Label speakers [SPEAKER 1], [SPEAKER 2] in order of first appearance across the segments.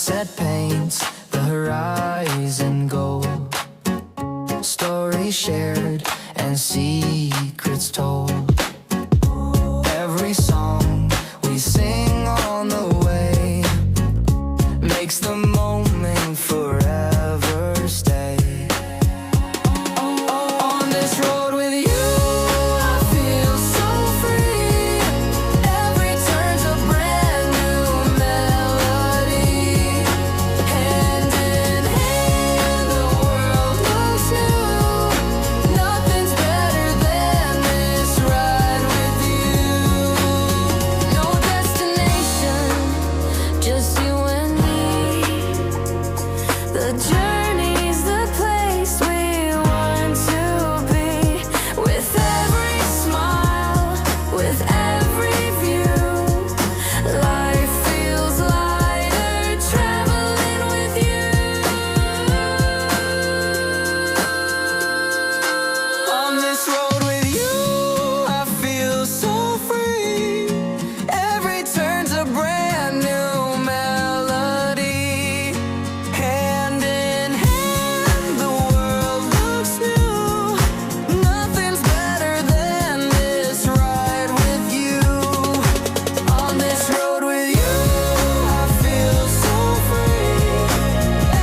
[SPEAKER 1] Sunset paints the horizon gold. Stories shared and secrets told. Every song we sing on the way makes the moment forever stay. On this road with you, I feel so free. Every turn's a brand new melody. Hand in hand, the world looks new. Nothing's better than this ride with you. No destination, just you and me. The journey's the place we want to be. With every smile, with every view, life feels lighter traveling with you. On this road with you, I feel so free. Every turn's a brand new melody. Hand in hand, the world looks new. Nothing's better than this ride with you. On this road with you, I feel so free.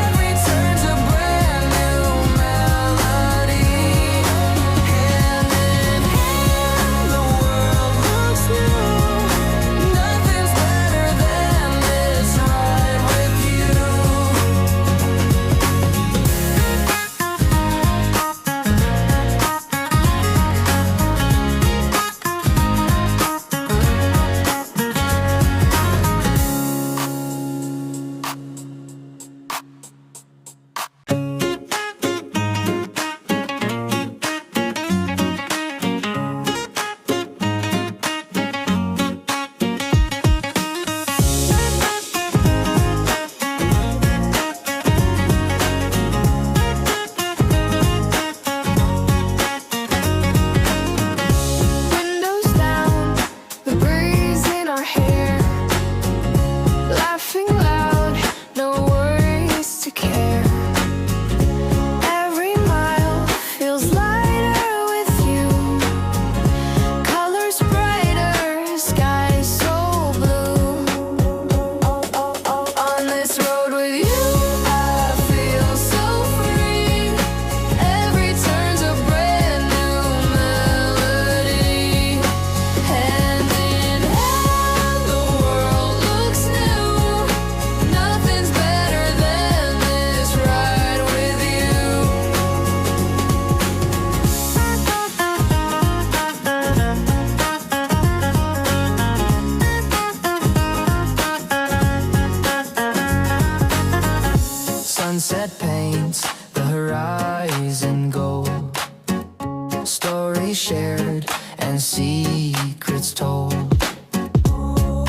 [SPEAKER 1] Every turn's a brand new melody. Hand in hand, the world looks new. Nothing's better than this ride with you. Windows down, the breeze in our hair, laughing loud, no worries to care. Every mile feels lighter with you. Colors brighter, sky so blue. On this road with you, I feel so free. Every turn's a brand new melody. Hand in hand, the world looks new. Nothing's better than this ride with you. Sunset paints the horizon gold. Stories shared and secrets told.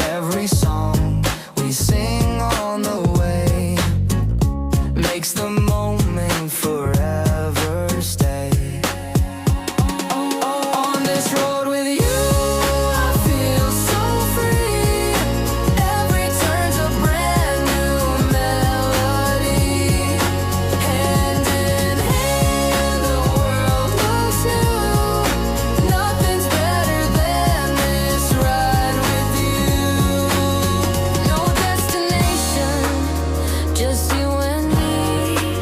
[SPEAKER 1] Every song we sing on the way makes the moment forever stay. On this road with you, I feel so free. Every turn's a brand new melody. Hand in hand, the world looks new. Nothing's better than this ride with you. No destination, just you and me.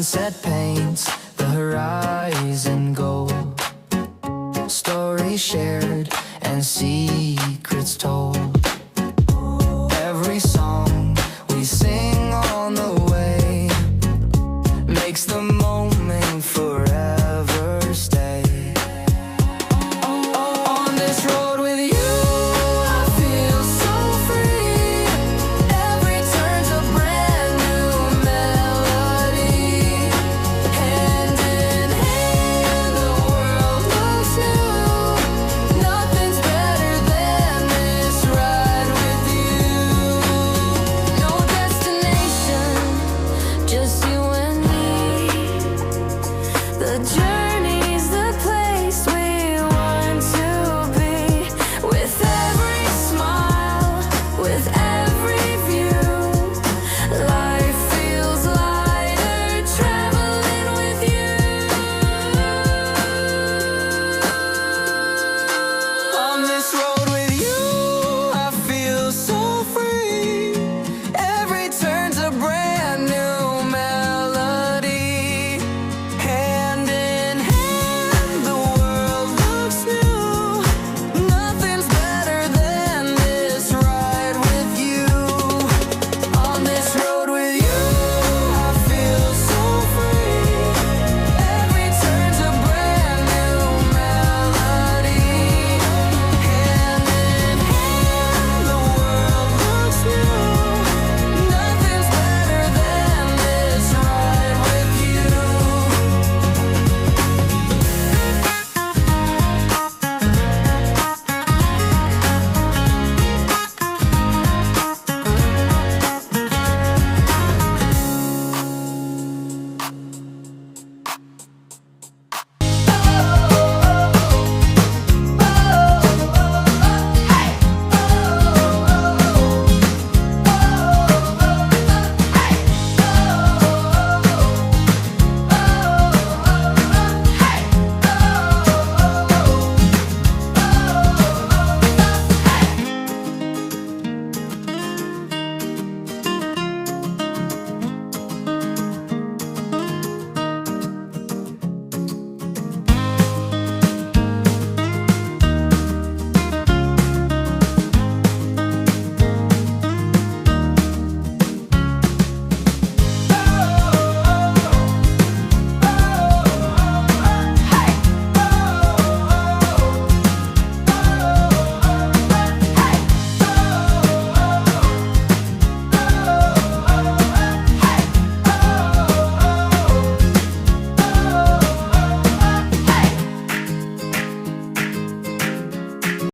[SPEAKER 1] sunset paints the horizon gold. Stories shared and secrets